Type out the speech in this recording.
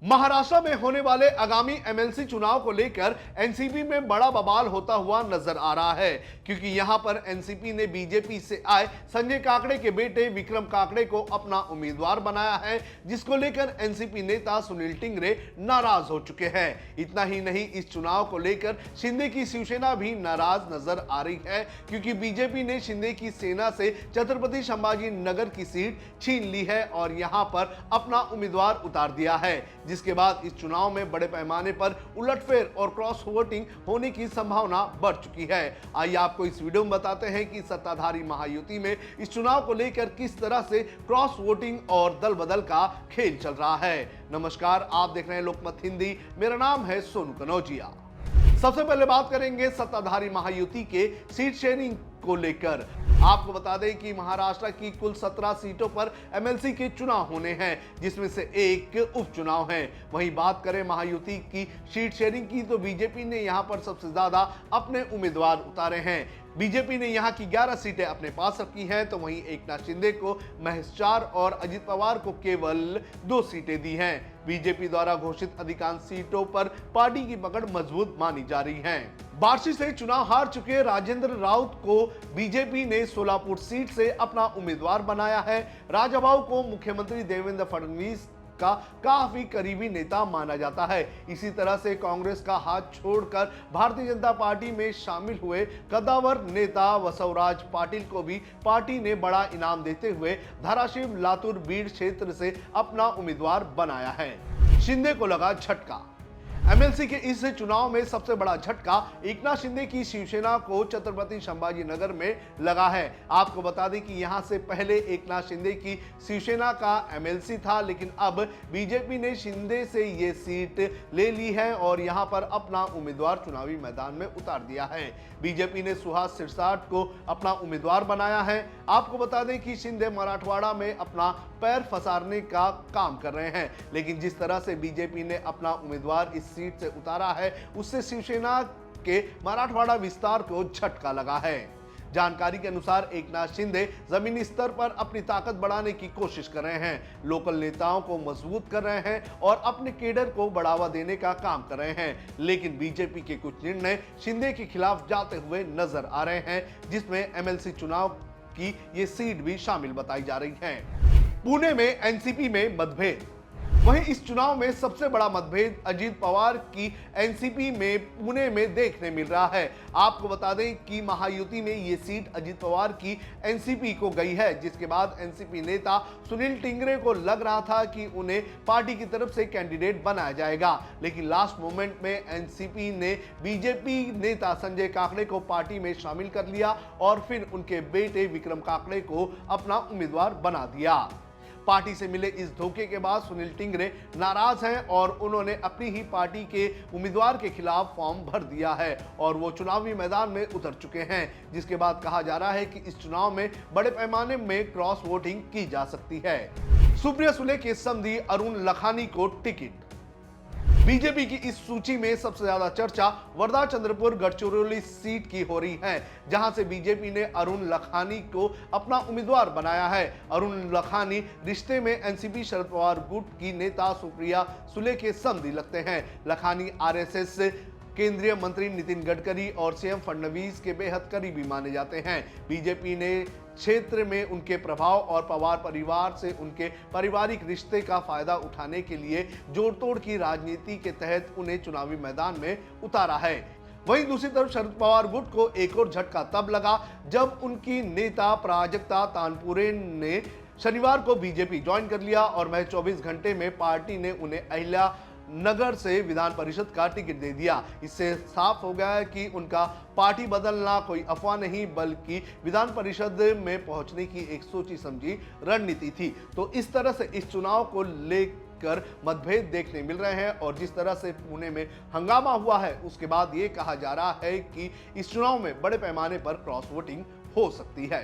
महाराष्ट्र में होने वाले आगामी एमएलसी चुनाव को लेकर एनसीपी में बड़ा बवाल होता हुआ नजर आ रहा है, क्योंकि यहां पर एनसीपी ने बीजेपी से आए संजय काकड़े के बेटे विक्रम काकड़े को अपना उम्मीदवार बनाया है, जिसको लेकर एनसीपी नेता सुनील टिंगरे नाराज हो चुके हैं। इतना ही नहीं, इस चुनाव को लेकर शिंदे की शिवसेना भी नाराज नजर आ रही है, क्योंकि बीजेपी ने शिंदे की सेना से छत्रपति संभाजी नगर की सीट छीन ली है और यहां पर अपना उम्मीदवार उतार दिया है, जिसके बाद इस चुनाव में बड़े पैमाने पर उलटफेर और क्रॉस वोटिंग होने की संभावना बढ़ चुकी है। आइए आपको इस वीडियो में बताते हैं कि सत्ताधारी महायुति में इस चुनाव को लेकर किस तरह से क्रॉस वोटिंग और दल बदल का खेल चल रहा है। नमस्कार, आप देख रहे हैं लोकमत हिंदी। मेरा नाम है सोनू कनौजिया। सबसे पहले बात करेंगे सत्ताधारी महायुति के सीट शेयरिंग को लेकर। आपको बता दें कि महाराष्ट्र की कुल 17 सीटों पर एमएलसी के चुनाव होने हैं, जिसमें से एक उपचुनाव है। वहीं बात करें महायुति की सीट शेयरिंग की, तो बीजेपी ने यहां पर सबसे ज्यादा अपने उम्मीदवार उतारे हैं। बीजेपी ने यहां की 11 सीटें अपने पास रखी हैं, तो वहीं एकनाथ शिंदे को महज 4 और अजित पवार को केवल 2 सीटें दी हैं। बीजेपी द्वारा घोषित अधिकांश सीटों पर पार्टी की पकड़ मजबूत मानी जा रही है। बार्शी से चुनाव हार चुके राजेंद्र राउत को बीजेपी ने सोलापुर सीट से अपना उम्मीदवार बनाया है। राजाभाऊ को मुख्यमंत्री देवेंद्र फडणवीस का काफी करीबी नेता माना जाता है। इसी तरह से कांग्रेस का हाथ छोड़कर भारतीय जनता पार्टी में शामिल हुए कद्दावर नेता वसवराज पाटिल को भी पार्टी ने बड़ा इनाम देते हुए धाराशिव लातूर बीड़ क्षेत्र से अपना उम्मीदवार बनाया है। शिंदे को लगा झटका। एमएलसी के इस चुनाव में सबसे बड़ा झटका एकनाथ शिंदे की शिवसेना को छत्रपति संभाजी नगर में लगा है। आपको बता दें कि यहां से पहले एकनाथ शिंदे की शिवसेना का एमएलसी था, लेकिन अब बीजेपी ने शिंदे से ये सीट ले ली है और यहां पर अपना उम्मीदवार चुनावी मैदान में उतार दिया है। बीजेपी ने सुहास सिरसाट को अपना उम्मीदवार बनाया है। आपको बता दें कि शिंदे मराठवाड़ा में अपना पैर फंसाने का काम कर रहे हैं, लेकिन जिस तरह से बीजेपी ने अपना उम्मीदवार इस सीट से उतारा है, उससे शिवसेना के मराठवाड़ा विस्तार को झटका लगा है। जानकारी के अनुसार एकनाथ शिंदे जमीनी स्तर पर अपनी ताकत बढ़ाने की कोशिश कर रहे हैं, लोकल नेताओं को मजबूत कर रहे हैं और अपने केडर को बढ़ावा देने का काम कर रहे हैं। लेकिन बीजेपी के कुछ निर्णय शिंदे के खिलाफ जाते हुए नजर आ रहे हैं, जिसमें एमएलसी चुनाव की ये सीट भी शामिल बताई जा रही है। पुणे में एनसीपी में मतभेद। वहीं इस चुनाव में सबसे बड़ा मतभेद अजित पवार की एनसीपी में पुणे में देखने मिल रहा है। आपको बता दें कि महायुति में ये सीट अजित पवार की एनसीपी को गई है, जिसके बाद एनसीपी नेता सुनील टिंगरे को लग रहा था कि उन्हें पार्टी की तरफ से कैंडिडेट बनाया जाएगा, लेकिन लास्ट मोमेंट में एनसीपी ने बीजेपी नेता संजय काकड़े को पार्टी में शामिल कर लिया और फिर उनके बेटे विक्रम काकड़े को अपना उम्मीदवार बना दिया। पार्टी से मिले इस धोखे के बाद सुनील टिंगरे नाराज हैं और उन्होंने अपनी ही पार्टी के उम्मीदवार के खिलाफ फॉर्म भर दिया है और वो चुनावी मैदान में उतर चुके हैं, जिसके बाद कहा जा रहा है कि इस चुनाव में बड़े पैमाने में क्रॉस वोटिंग की जा सकती है। सुप्रिया सुले के समधी अरुण लखानी को टिकट। बीजेपी की इस सूची में सबसे ज्यादा चर्चा वर्धा चंद्रपुर गढ़चिरौली सीट की हो रही है, जहां से बीजेपी ने अरुण लखानी को अपना उम्मीदवार बनाया है। अरुण लखानी रिश्ते में एनसीपी शरद पवार गुट की नेता सुप्रिया सुले के समधी लगते हैं। लखानी आरएसएस केंद्रीय मंत्री नितिन गडकरी और सीएम फडणवीस के बेहद करीबी माने जाते हैं। बीजेपी ने क्षेत्र में उनके प्रभाव और पवार परिवार से उनके पारिवारिक रिश्ते का फायदा उठाने के लिए जोड़तोड़ की राजनीति के तहत उन्हें चुनावी मैदान में उतारा है। वहीं दूसरी तरफ शरद पवार गुट को एक और झटका तब लगा जब उनकी नेता प्राजक्ता तानपुरे ने शनिवार को बीजेपी ज्वाइन कर लिया और महज 24 घंटे में पार्टी ने उन्हें अहिल्या नगर से विधान परिषद का टिकट दे दिया। इससे साफ हो गया है कि उनका पार्टी बदलना कोई अफवाह नहीं, बल्कि विधान परिषद में पहुंचने की एक सोची समझी रणनीति थी। तो इस तरह से इस चुनाव को लेकर मतभेद देखने मिल रहे हैं और जिस तरह से पुणे में हंगामा हुआ है, उसके बाद ये कहा जा रहा है कि इस चुनाव में बड़े पैमाने पर क्रॉस वोटिंग हो सकती है।